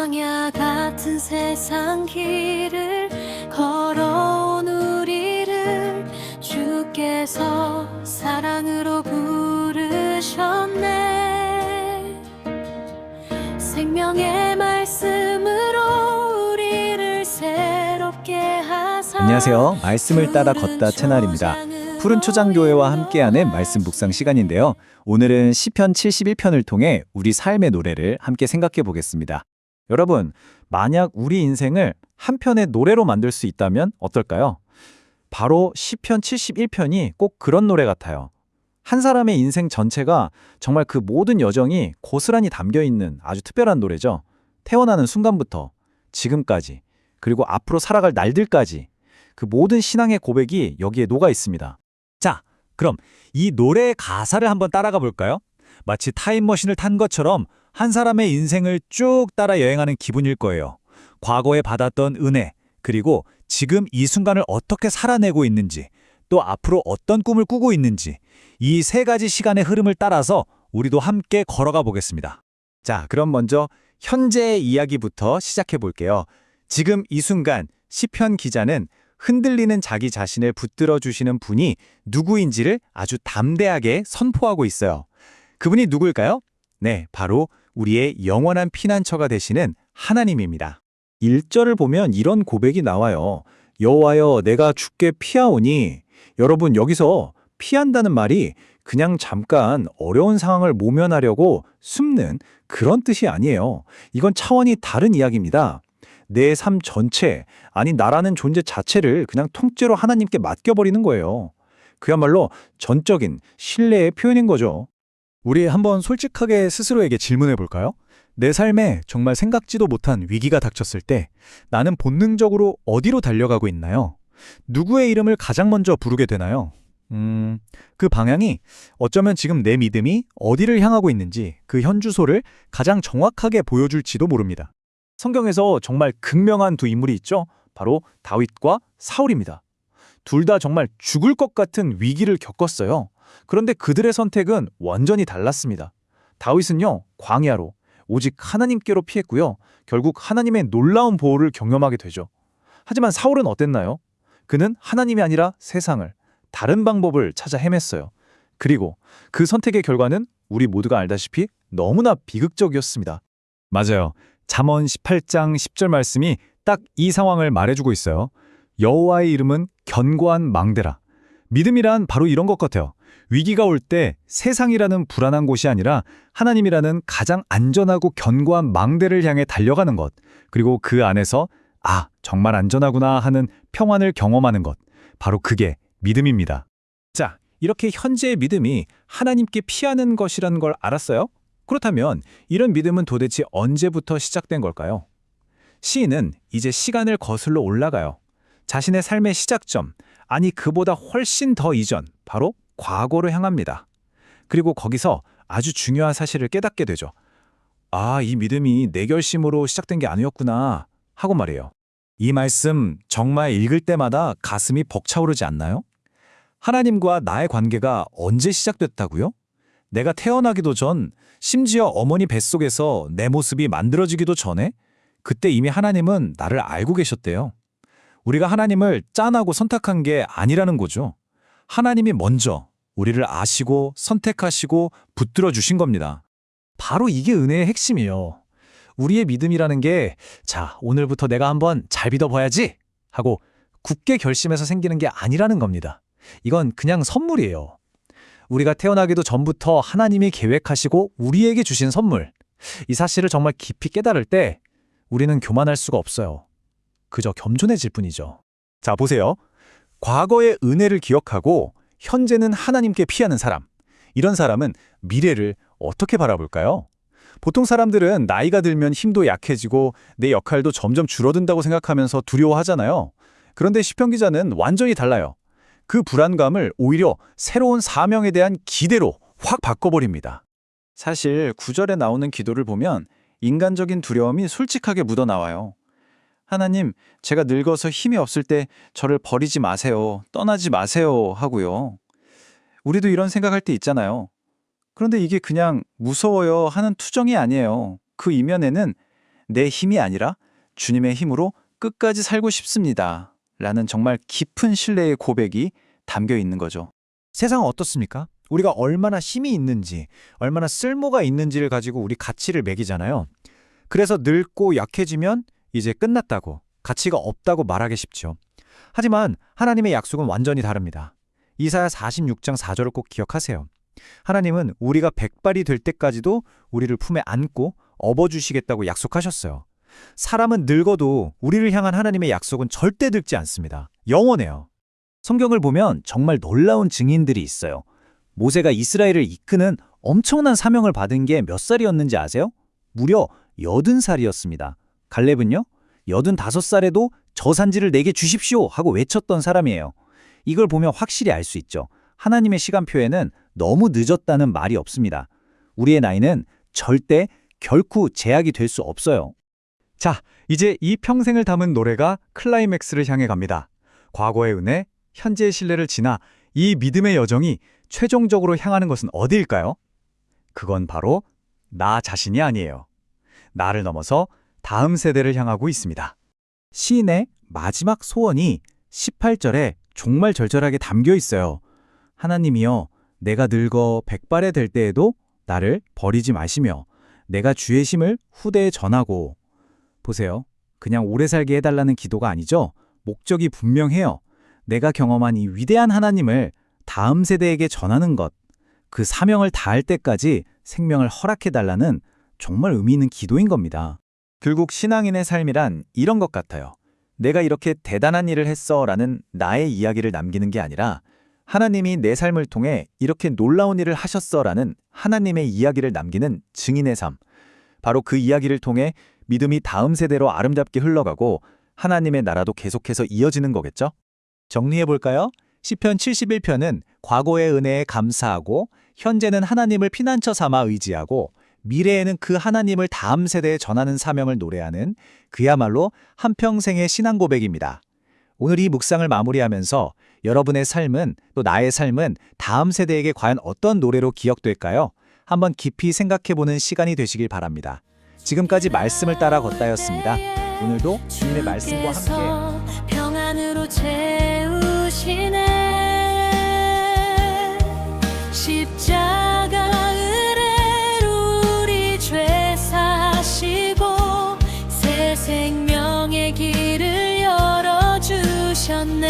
광야 같은 세상 길을 걸어온 우리를 주께서 사랑으로 부르셨네. 생명의 말씀으로 우리를 새롭게 하사. 안녕하세요. 말씀을 따라 걷다 채널입니다. 푸른 초장교회와 함께하는 말씀 묵상 시간인데요. 오늘은 시편 71편을 통해 우리 삶의 노래를 함께 생각해 보겠습니다. 여러분, 만약 우리 인생을 한 편의 노래로 만들 수 있다면 어떨까요? 바로 시편 71편이 꼭 그런 노래 같아요. 한 사람의 인생 전체가 정말 그 모든 여정이 고스란히 담겨있는 아주 특별한 노래죠. 태어나는 순간부터 지금까지, 그리고 앞으로 살아갈 날들까지 그 모든 신앙의 고백이 여기에 녹아 있습니다. 자, 그럼 이 노래의 가사를 한번 따라가 볼까요? 마치 타임머신을 탄 것처럼 한 사람의 인생을 쭉 따라 여행하는 기분일 거예요. 과거에 받았던 은혜, 그리고 지금 이 순간을 어떻게 살아내고 있는지, 또 앞으로 어떤 꿈을 꾸고 있는지, 이 세 가지 시간의 흐름을 따라서 우리도 함께 걸어가 보겠습니다. 자, 그럼 먼저 현재의 이야기부터 시작해 볼게요. 지금 이 순간 시편 기자는 흔들리는 자기 자신을 붙들어 주시는 분이 누구인지를 아주 담대하게 선포하고 있어요. 그분이 누굴까요? 네, 바로 우리의 영원한 피난처가 되시는 하나님입니다. 1절을 보면 이런 고백이 나와요. 여호와여, 내가 주께 피하오니. 여러분, 여기서 피한다는 말이 그냥 잠깐 어려운 상황을 모면하려고 숨는 그런 뜻이 아니에요. 이건 차원이 다른 이야기입니다. 내 삶 전체, 아니 나라는 존재 자체를 그냥 통째로 하나님께 맡겨버리는 거예요. 그야말로 전적인 신뢰의 표현인 거죠. 우리 한번 솔직하게 스스로에게 질문해 볼까요? 내 삶에 정말 생각지도 못한 위기가 닥쳤을 때 나는 본능적으로 어디로 달려가고 있나요? 누구의 이름을 가장 먼저 부르게 되나요? 그 방향이 어쩌면 지금 내 믿음이 어디를 향하고 있는지 그 현주소를 가장 정확하게 보여줄지도 모릅니다. 성경에서 정말 극명한 두 인물이 있죠. 바로 다윗과 사울입니다. 둘 다 정말 죽을 것 같은 위기를 겪었어요. 그런데 그들의 선택은 완전히 달랐습니다. 다윗은요, 광야로 오직 하나님께로 피했고요. 결국 하나님의 놀라운 보호를 경험하게 되죠. 하지만 사울은 어땠나요? 그는 하나님이 아니라 세상을, 다른 방법을 찾아 헤맸어요. 그리고 그 선택의 결과는 우리 모두가 알다시피 너무나 비극적이었습니다. 맞아요. 잠언 18장 10절 말씀이 딱 이 상황을 말해주고 있어요. 여호와의 이름은 견고한 망대라. 믿음이란 바로 이런 것 같아요. 위기가 올 때 세상이라는 불안한 곳이 아니라 하나님이라는 가장 안전하고 견고한 망대를 향해 달려가는 것. 그리고 그 안에서 정말 안전하구나 하는 평안을 경험하는 것. 바로 그게 믿음입니다. 자, 이렇게 현재의 믿음이 하나님께 피하는 것이라는 걸 알았어요? 그렇다면 이런 믿음은 도대체 언제부터 시작된 걸까요? 시인은 이제 시간을 거슬러 올라가요. 자신의 삶의 시작점, 아니 그보다 훨씬 더 이전, 바로 과거로 향합니다. 그리고 거기서 아주 중요한 사실을 깨닫게 되죠. 이 믿음이 내 결심으로 시작된 게 아니었구나 하고 말이에요. 이 말씀 정말 읽을 때마다 가슴이 벅차오르지 않나요? 하나님과 나의 관계가 언제 시작됐다고요? 내가 태어나기도 전, 심지어 어머니 뱃속에서 내 모습이 만들어지기도 전에 그때 이미 하나님은 나를 알고 계셨대요. 우리가 하나님을 짠하고 선택한 게 아니라는 거죠. 하나님이 먼저 우리를 아시고 선택하시고 붙들어 주신 겁니다. 바로 이게 은혜의 핵심이에요. 우리의 믿음이라는 게 오늘부터 내가 한번 잘 믿어봐야지 하고 굳게 결심해서 생기는 게 아니라는 겁니다. 이건 그냥 선물이에요. 우리가 태어나기도 전부터 하나님이 계획하시고 우리에게 주신 선물. 이 사실을 정말 깊이 깨달을 때 우리는 교만할 수가 없어요. 그저 겸손해질 뿐이죠. 자, 보세요. 과거의 은혜를 기억하고 현재는 하나님께 피하는 사람. 이런 사람은 미래를 어떻게 바라볼까요? 보통 사람들은 나이가 들면 힘도 약해지고 내 역할도 점점 줄어든다고 생각하면서 두려워하잖아요. 그런데 시편 기자는 완전히 달라요. 그 불안감을 오히려 새로운 사명에 대한 기대로 확 바꿔버립니다. 사실 9절에 나오는 기도를 보면 인간적인 두려움이 솔직하게 묻어나와요. 하나님, 제가 늙어서 힘이 없을 때 저를 버리지 마세요, 떠나지 마세요 하고요. 우리도 이런 생각할 때 있잖아요. 그런데 이게 그냥 무서워요 하는 투정이 아니에요. 그 이면에는 내 힘이 아니라 주님의 힘으로 끝까지 살고 싶습니다. 라는 정말 깊은 신뢰의 고백이 담겨 있는 거죠. 세상은 어떻습니까? 우리가 얼마나 힘이 있는지, 얼마나 쓸모가 있는지를 가지고 우리 가치를 매기잖아요. 그래서 늙고 약해지면 이제 끝났다고, 가치가 없다고 말하기 쉽죠. 하지만 하나님의 약속은 완전히 다릅니다. 이사야 46장 4절을 꼭 기억하세요. 하나님은 우리가 백발이 될 때까지도 우리를 품에 안고 업어주시겠다고 약속하셨어요. 사람은 늙어도 우리를 향한 하나님의 약속은 절대 늙지 않습니다. 영원해요. 성경을 보면 정말 놀라운 증인들이 있어요. 모세가 이스라엘을 이끄는 엄청난 사명을 받은 게 몇 살이었는지 아세요? 무려 80살이었습니다. 갈렙은요? 85살에도 저 산지를 내게 주십시오 하고 외쳤던 사람이에요. 이걸 보면 확실히 알 수 있죠. 하나님의 시간표에는 너무 늦었다는 말이 없습니다. 우리의 나이는 절대 결코 제약이 될 수 없어요. 자, 이제 이 평생을 담은 노래가 클라이맥스를 향해 갑니다. 과거의 은혜, 현재의 신뢰를 지나 이 믿음의 여정이 최종적으로 향하는 것은 어디일까요? 그건 바로 나 자신이 아니에요. 나를 넘어서 다음 세대를 향하고 있습니다. 시인의 마지막 소원이 18절에 정말 절절하게 담겨 있어요. 하나님이여, 내가 늙어 백발에 될 때에도 나를 버리지 마시며 내가 주의 심을 후대에 전하고. 보세요. 그냥 오래 살게 해달라는 기도가 아니죠. 목적이 분명해요. 내가 경험한 이 위대한 하나님을 다음 세대에게 전하는 것, 그 사명을 다할 때까지 생명을 허락해달라는 정말 의미 있는 기도인 겁니다. 결국 신앙인의 삶이란 이런 것 같아요. 내가 이렇게 대단한 일을 했어 라는 나의 이야기를 남기는 게 아니라 하나님이 내 삶을 통해 이렇게 놀라운 일을 하셨어 라는 하나님의 이야기를 남기는 증인의 삶. 바로 그 이야기를 통해 믿음이 다음 세대로 아름답게 흘러가고 하나님의 나라도 계속해서 이어지는 거겠죠? 정리해볼까요? 시편 71편은 과거의 은혜에 감사하고 현재는 하나님을 피난처 삼아 의지하고 미래에는 그 하나님을 다음 세대에 전하는 사명을 노래하는 그야말로 한평생의 신앙 고백입니다. 오늘 이 묵상을 마무리하면서 여러분의 삶은 또 나의 삶은 다음 세대에게 과연 어떤 노래로 기억될까요? 한번 깊이 생각해보는 시간이 되시길 바랍니다. 지금까지 말씀을 따라 걷다였습니다. 오늘도 주님의 말씀과 함께 평안으로 채우시네. 십자가 은혜로 우리 죄 사시고 새 생명의 길을 열어주셨네.